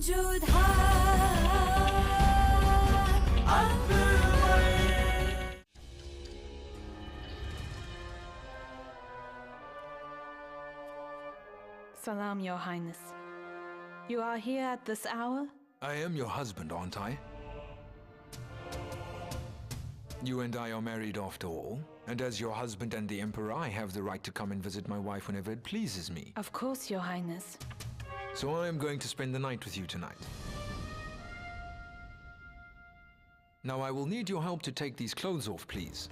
Jodha Akbar. Salam, Your Highness. You are here at this hour? I am your husband, aren't I? You and I are married after all, and as your husband and the Emperor, I have the right to come and visit my wife whenever it pleases me. Of course, Your Highness. So I am going to spend the night with you tonight. Now I will need your help to take these clothes off, please.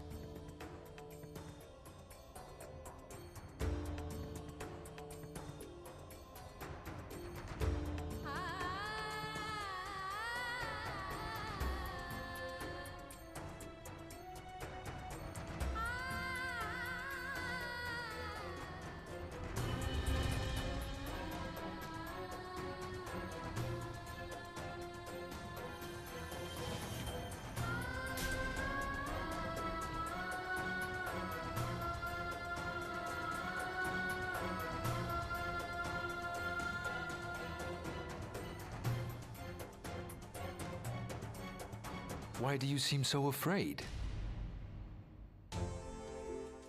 Why do you seem so afraid?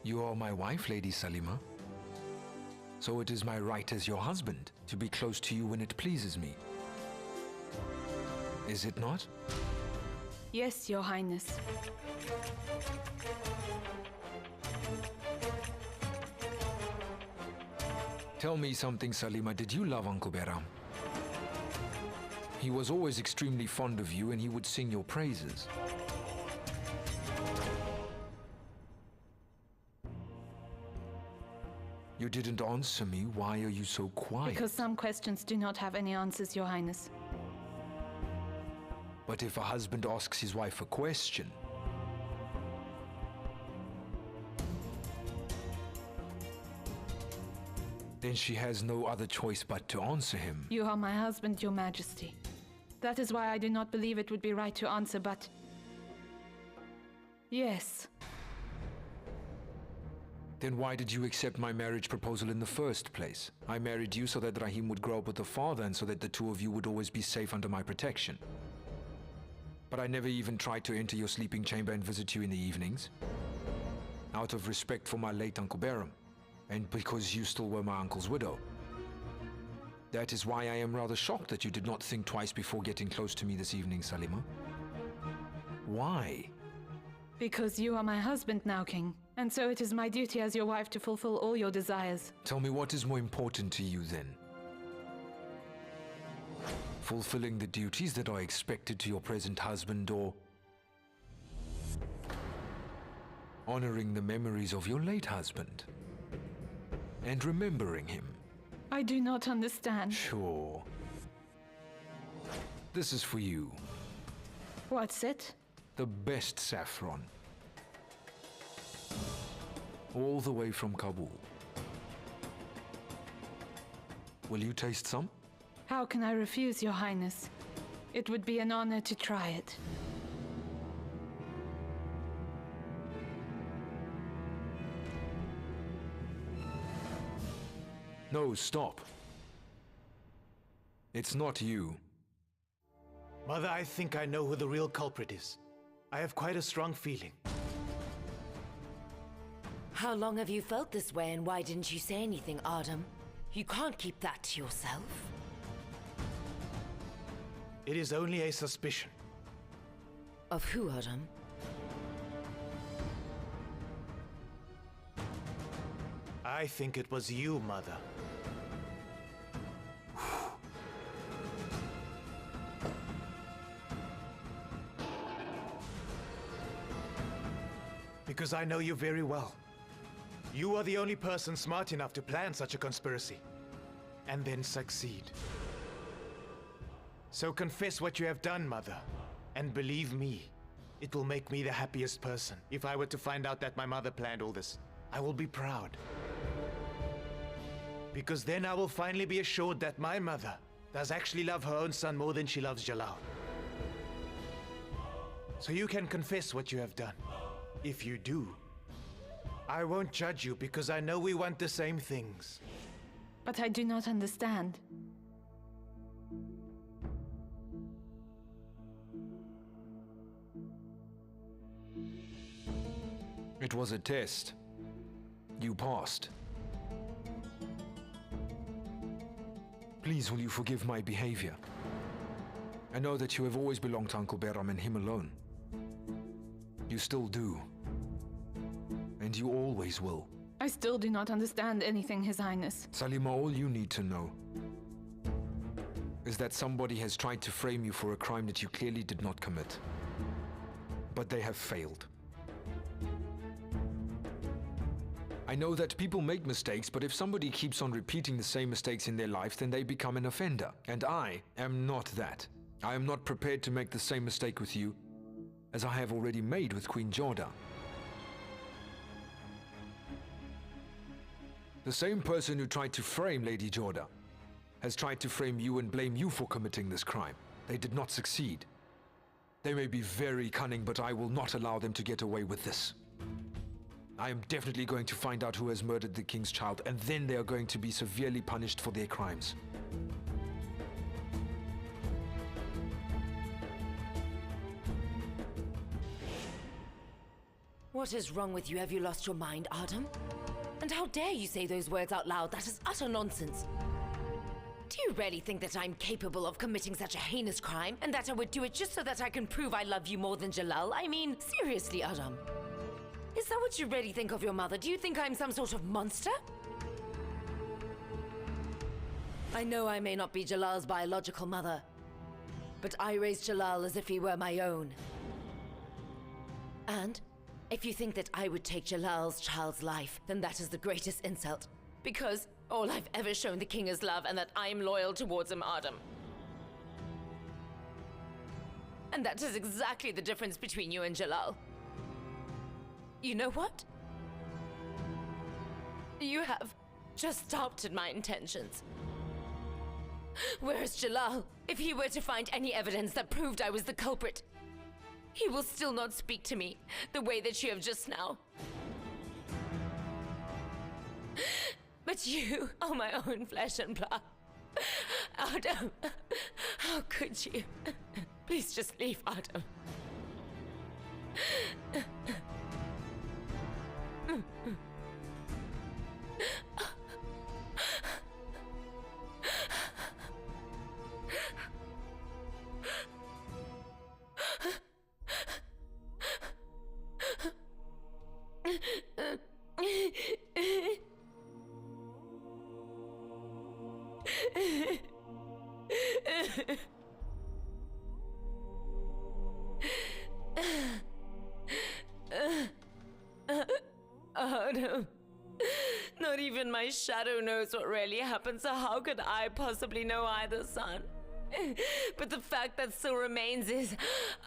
You are my wife, Lady Salima. So it is my right as your husband to be close to you when it pleases me. Is it not? Yes, Your Highness. Tell me something, Salima. Did you love Uncle Behram? He was always extremely fond of you and he would sing your praises. You didn't answer me. Why are you so quiet? Because some questions do not have any answers, Your Highness. But if a husband asks his wife a question, then she has no other choice but to answer him. You are my husband, Your Majesty. That is why I do not believe it would be right to answer, but... yes. Then why did you accept my marriage proposal in the first place? I married you so that Rahim would grow up with a father and so that the two of you would always be safe under my protection. But I never even tried to enter your sleeping chamber and visit you in the evenings. Out of respect for my late Uncle Behram, and because you still were my uncle's widow. That is why I am rather shocked that you did not think twice before getting close to me this evening, Salima. Why? Because you are my husband now, King. And so it is my duty as your wife to fulfill all your desires. Tell me, what is more important to you then? Fulfilling the duties that are expected to your present husband, or honoring the memories of your late husband and remembering him? I do not understand. Sure. This is for you. What's it? The best saffron. All the way from Kabul. Will you taste some? How can I refuse, Your Highness? It would be an honor to try it. No, stop. It's not you. Mother, I think I know who the real culprit is. I have quite a strong feeling. How long have you felt this way, and why didn't you say anything, Adam? You can't keep that to yourself. It is only a suspicion. Of who, Adam? I think it was you, Mother. Because I know you very well. You are the only person smart enough to plan such a conspiracy, and then succeed. So confess what you have done, Mother, and believe me, it will make me the happiest person. If I were to find out that my mother planned all this, I will be proud. Because then I will finally be assured that my mother does actually love her own son more than she loves Jalal. So you can confess what you have done. If you do, I won't judge you because I know we want the same things. But I do not understand. It was a test. You passed. Please, will you forgive my behavior? I know that you have always belonged to Uncle Beram and him alone. You still do. And you always will. I still do not understand anything, His Highness. Salima, all you need to know is that somebody has tried to frame you for a crime that you clearly did not commit. But they have failed. I know that people make mistakes, but if somebody keeps on repeating the same mistakes in their life, then they become an offender. And I am not that. I am not prepared to make the same mistake with you as I have already made with Queen Jodha. The same person who tried to frame Lady Jodha has tried to frame you and blame you for committing this crime. They did not succeed. They may be very cunning, but I will not allow them to get away with this. I am definitely going to find out who has murdered the king's child, and then they are going to be severely punished for their crimes. What is wrong with you? Have you lost your mind, Adam? And how dare you say those words out loud? That is utter nonsense. Do you really think that I'm capable of committing such a heinous crime, and that I would do it just so that I can prove I love you more than Jalal? I mean, seriously, Adam. Is that what you really think of your mother? Do you think I'm some sort of monster? I know I may not be Jalal's biological mother, but I raised Jalal as if he were my own. And if you think that I would take Jalal's child's life, then that is the greatest insult. Because all I've ever shown the king is love, and that I'm loyal towards him, Adam. And that is exactly the difference between you and Jalal. You know what? You have just doubted my intentions. Whereas Jalal, if he were to find any evidence that proved I was the culprit, he will still not speak to me the way that you have just now. But you are my own flesh and blood. Adam, how could you? Please just leave, Adam. Adam, not even my shadow knows what really happened, so how could I possibly know either, son? But the fact that still remains is that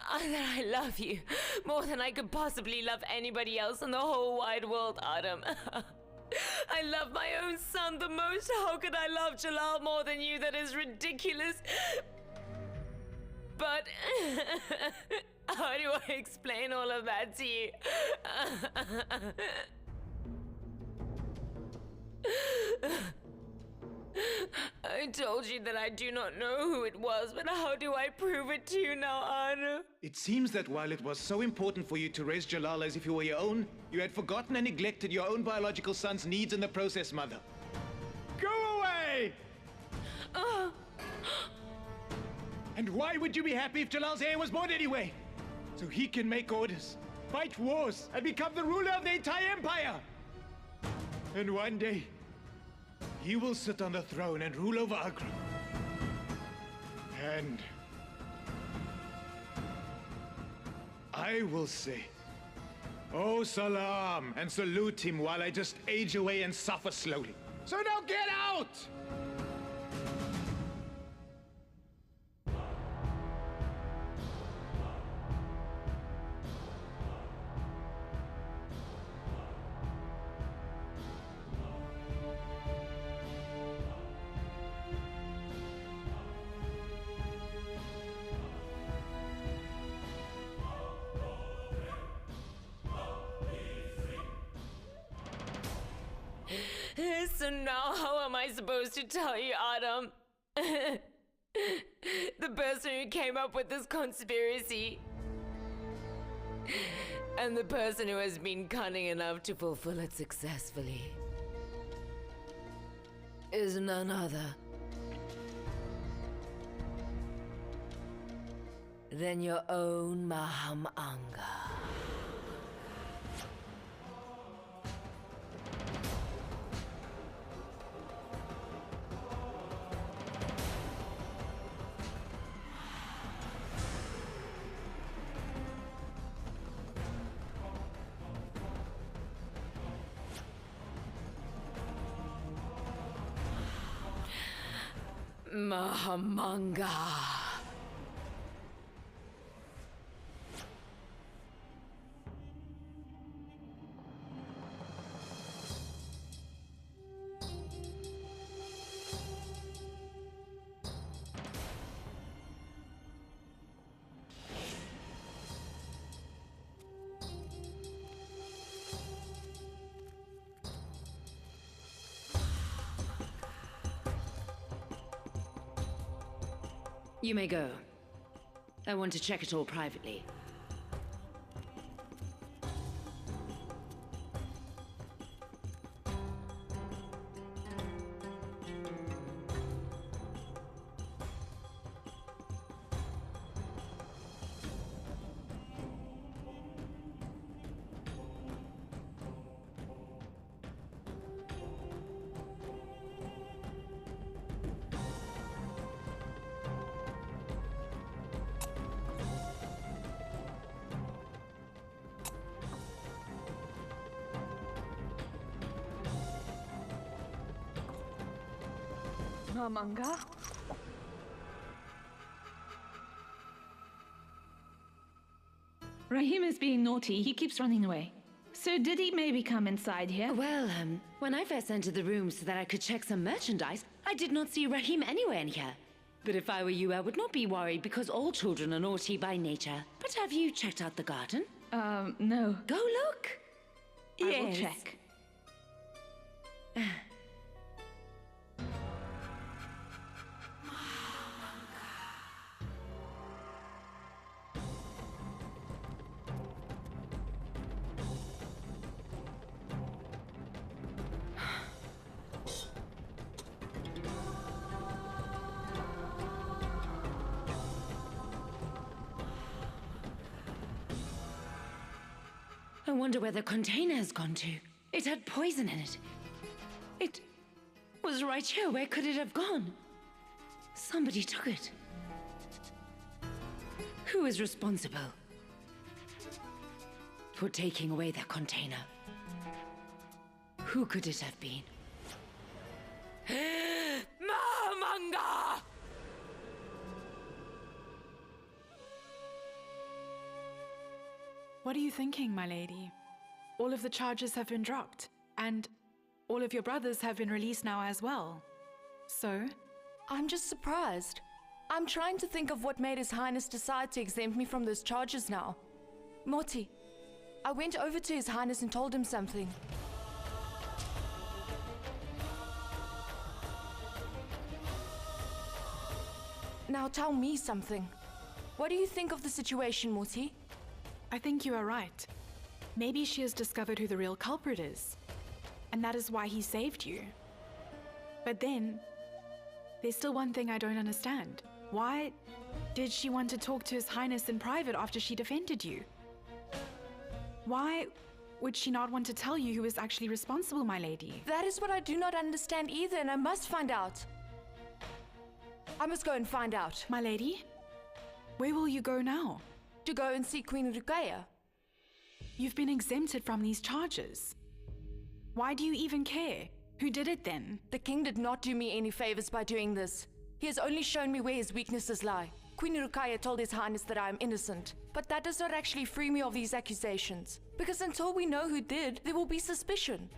I love you more than I could possibly love anybody else in the whole wide world, Adam. I love my own son the most. How could I love Jalal more than you? That is ridiculous. But how do I explain all of that to you? I told you that I do not know who it was, but how do I prove it to you now, Anna? It seems that while it was so important for you to raise Jalal as if he were your own, you had forgotten and neglected your own biological son's needs in the process, Mother. Go away! And why would you be happy if Jalal's heir was born anyway? So he can make orders, fight wars, and become the ruler of the entire empire! And one day, he will sit on the throne and rule over Agra. And I will say, "Oh, Salam," and salute him while I just age away and suffer slowly. So now get out! So now how am I supposed to tell you, Adam? The person who came up with this conspiracy. And the person who has been cunning enough to fulfill it successfully is none other than your own Mahamanga. Mahamanga. You may go. I want to check it all privately. Manga? Rahim is being naughty. He keeps running away. So did he maybe come inside here? Well, when I first entered the room so that I could check some merchandise, I did not see Rahim anywhere in here. But if I were you, I would not be worried because all children are naughty by nature. But have you checked out the garden? No. Go look. I will check. I wonder where the container has gone to. It had poison in it. It was right here. Where could it have gone? Somebody took it. Who is responsible for taking away that container? Who could it have been? Mahamanga! What are you thinking, my lady? All of the charges have been dropped, and all of your brothers have been released now as well. So? I'm just surprised. I'm trying to think of what made His Highness decide to exempt me from those charges now. Morty, I went over to His Highness and told him something. Now tell me something. What do you think of the situation, Morty? I think you are right. Maybe she has discovered who the real culprit is, and that is why he saved you. But then, there's still one thing I don't understand. Why did she want to talk to His Highness in private after she defended you? Why would she not want to tell you who is actually responsible, my lady? That is what I do not understand either, and I must find out. I must go and find out. My lady, where will you go now? To go and see Queen Rukaya. You've been exempted from these charges. Why do you even care? Who did it then? The king did not do me any favors by doing this. He has only shown me where his weaknesses lie. Queen Rukaya told His Highness that I am innocent, but that does not actually free me of these accusations. Because until we know who did, there will be suspicion,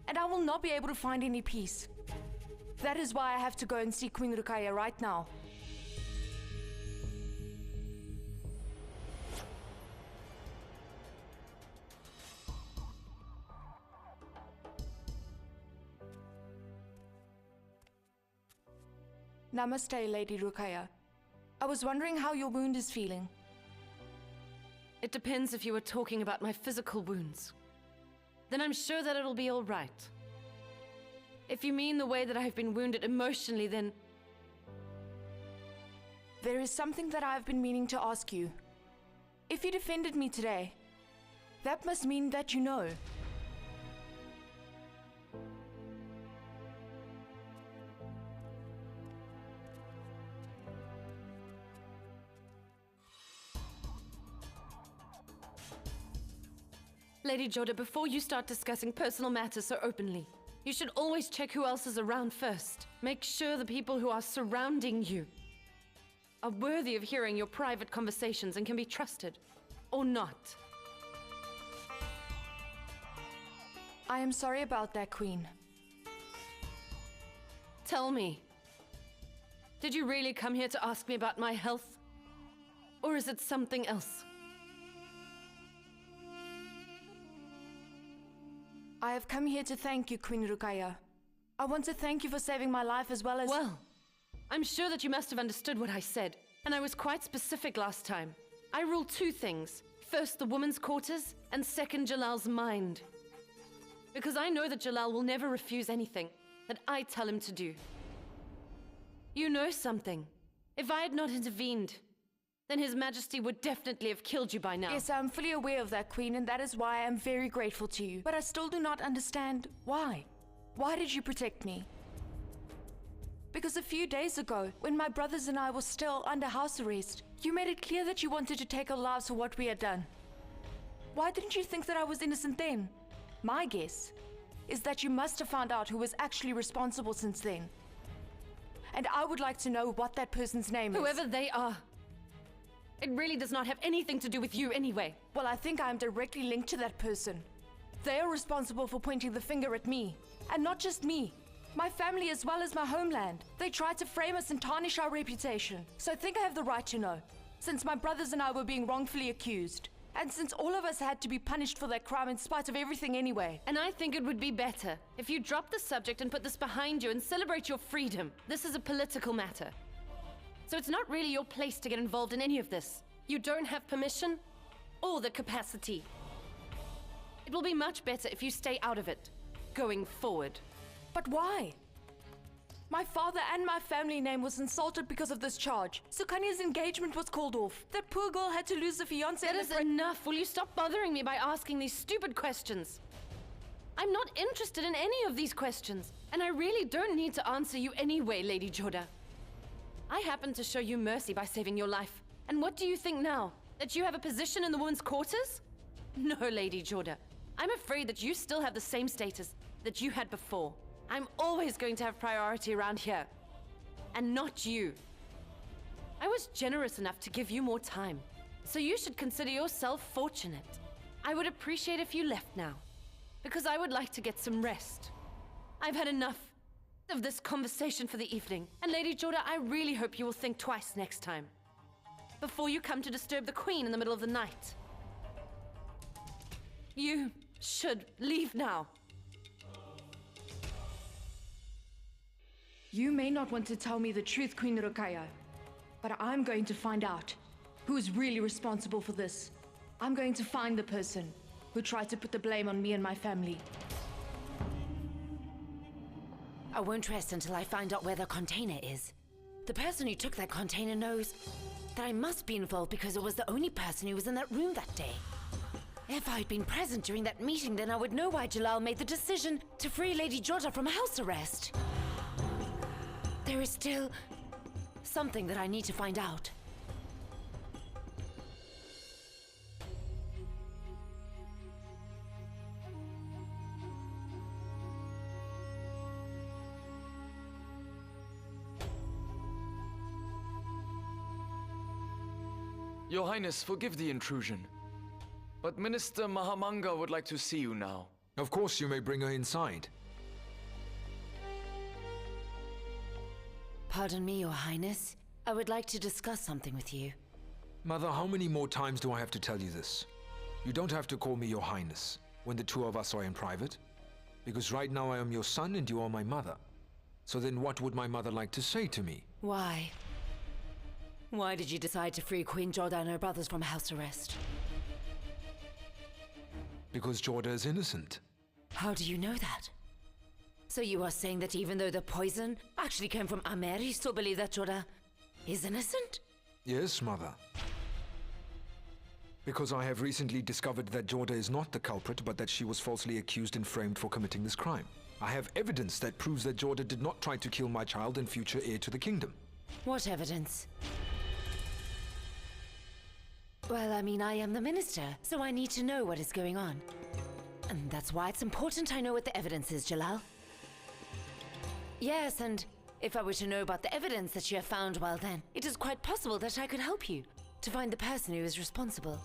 and I will not be able to find any peace. That is why I have to go and see Queen Rukaya right now. Namaste, Lady Rukaya. I was wondering how your wound is feeling. It depends if you were talking about my physical wounds. Then I'm sure that it'll be all right. If you mean the way that I've been wounded emotionally, then... There is something that I've been meaning to ask you. If you defended me today, that must mean that you know. Lady Jodha, before you start discussing personal matters so openly, you should always check who else is around first. Make sure the people who are surrounding you are worthy of hearing your private conversations and can be trusted, or not. I am sorry about that, Queen. Tell me, did you really come here to ask me about my health? Or is it something else? I have come here to thank you, Queen Rukaya. I want to thank you for saving my life as well as... Well, I'm sure that you must have understood what I said, and I was quite specific last time. I rule two things. First, the woman's quarters, and second, Jalal's mind. Because I know that Jalal will never refuse anything that I tell him to do. You know something. If I had not intervened, then His Majesty would definitely have killed you by now. Yes, I'm fully aware of that, Queen, and that is why I am very grateful to you. But I still do not understand why. Why did you protect me? Because a few days ago, when my brothers and I were still under house arrest, you made it clear that you wanted to take our lives for what we had done. Why didn't you think that I was innocent then? My guess is that you must have found out who was actually responsible since then. And I would like to know what that person's name is. Whoever they are. It really does not have anything to do with you anyway. Well, I think I am directly linked to that person. They are responsible for pointing the finger at me. And not just me. My family as well as my homeland. They tried to frame us and tarnish our reputation. So I think I have the right to know. Since my brothers and I were being wrongfully accused. And since all of us had to be punished for that crime in spite of everything anyway. And I think it would be better if you drop the subject and put this behind you and celebrate your freedom. This is a political matter. So it's not really your place to get involved in any of this. You don't have permission or the capacity. It will be much better if you stay out of it, going forward. But why? My father and my family name was insulted because of this charge. Sukanya's engagement was called off. That poor girl had to lose a fiancé. That is enough. Will you stop bothering me by asking these stupid questions? I'm not interested in any of these questions. And I really don't need to answer you anyway, Lady Jodha. I happened to show you mercy by saving your life. And what do you think now? That you have a position in the women's quarters? No, Lady Jodha. I'm afraid that you still have the same status that you had before. I'm always going to have priority around here. And not you. I was generous enough to give you more time. So you should consider yourself fortunate. I would appreciate if you left now. Because I would like to get some rest. I've had enough of this conversation for the evening. And Lady Jodha, I really hope you will think twice next time. Before you come to disturb the Queen in the middle of the night. You should leave now. You may not want to tell me the truth, Queen Rukaya, but I'm going to find out who is really responsible for this. I'm going to find the person who tried to put the blame on me and my family. I won't rest until I find out where the container is. The person who took that container knows that I must be involved because it was the only person who was in that room that day. If I'd been present during that meeting, then I would know why Jalal made the decision to free Lady Jodha from house arrest. There is still something that I need to find out. Your Highness, forgive the intrusion. But Minister Mahamanga would like to see you now. Of course, you may bring her inside. Pardon me, Your Highness. I would like to discuss something with you. Mother, how many more times do I have to tell you this? You don't have to call me Your Highness when the two of us are in private. Because right now I am your son and you are my mother. So then what would my mother like to say to me? Why? Why did you decide to free Queen Jodha and her brothers from house arrest? Because Jodha is innocent. How do you know that? So you are saying that even though the poison actually came from Amer, you still believe that Jodha is innocent? Yes, Mother. Because I have recently discovered that Jodha is not the culprit, but that she was falsely accused and framed for committing this crime. I have evidence that proves that Jodha did not try to kill my child and future heir to the kingdom. What evidence? Well, I mean, I am the minister, so I need to know what is going on. And that's why it's important I know what the evidence is, Jalal. Yes, and if I were to know about the evidence that you have found, well then, it is quite possible that I could help you to find the person who is responsible.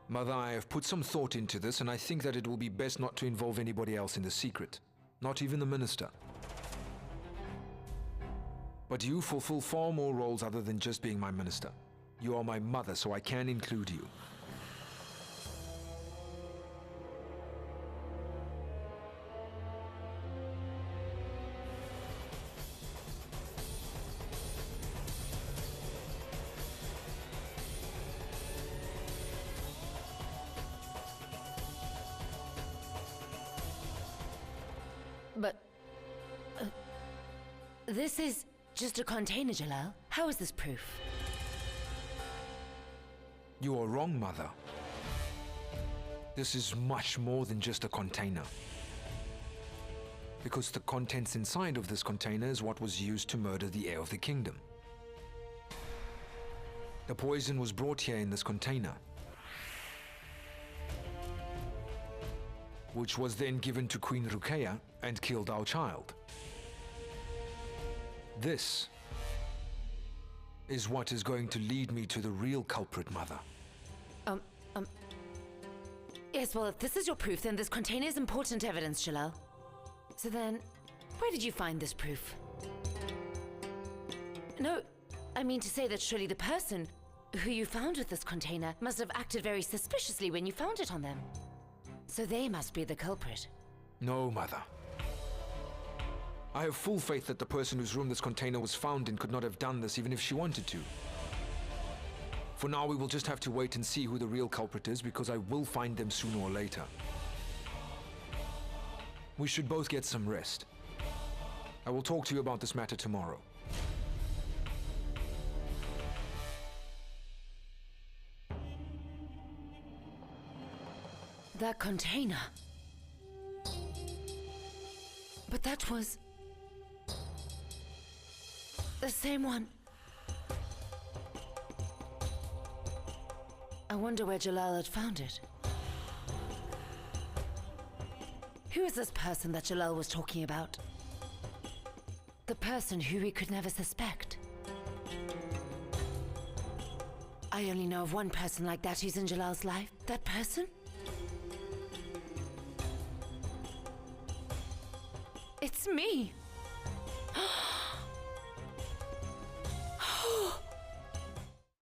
Mother, I have put some thought into this, and I think that it will be best not to involve anybody else in the secret. Not even the minister. But you fulfill far more roles other than just being my minister. You are my mother, so I can include you. But... this is just a container, Jalal. How is this proof? You are wrong, Mother. This is much more than just a container. Because the contents inside of this container is what was used to murder the heir of the kingdom. The poison was brought here in this container, which was then given to Queen Rukaya and killed our child. This is what is going to lead me to the real culprit, Mother. Yes, well, if this is your proof, then this container is important evidence, Jalal. So then, where did you find this proof? No, I mean to say that surely the person who you found with this container must have acted very suspiciously when you found it on them. So they must be the culprit. No, Mother. I have full faith that the person whose room this container was found in could not have done this even if she wanted to. For now, we will just have to wait and see who the real culprit is, because I will find them sooner or later. We should both get some rest. I will talk to you about this matter tomorrow. That container. But that was... the same one. I wonder where Jalal had found it. Who is this person that Jalal was talking about? The person who we could never suspect. I only know of one person like that who's in Jalal's life. That person? It's me!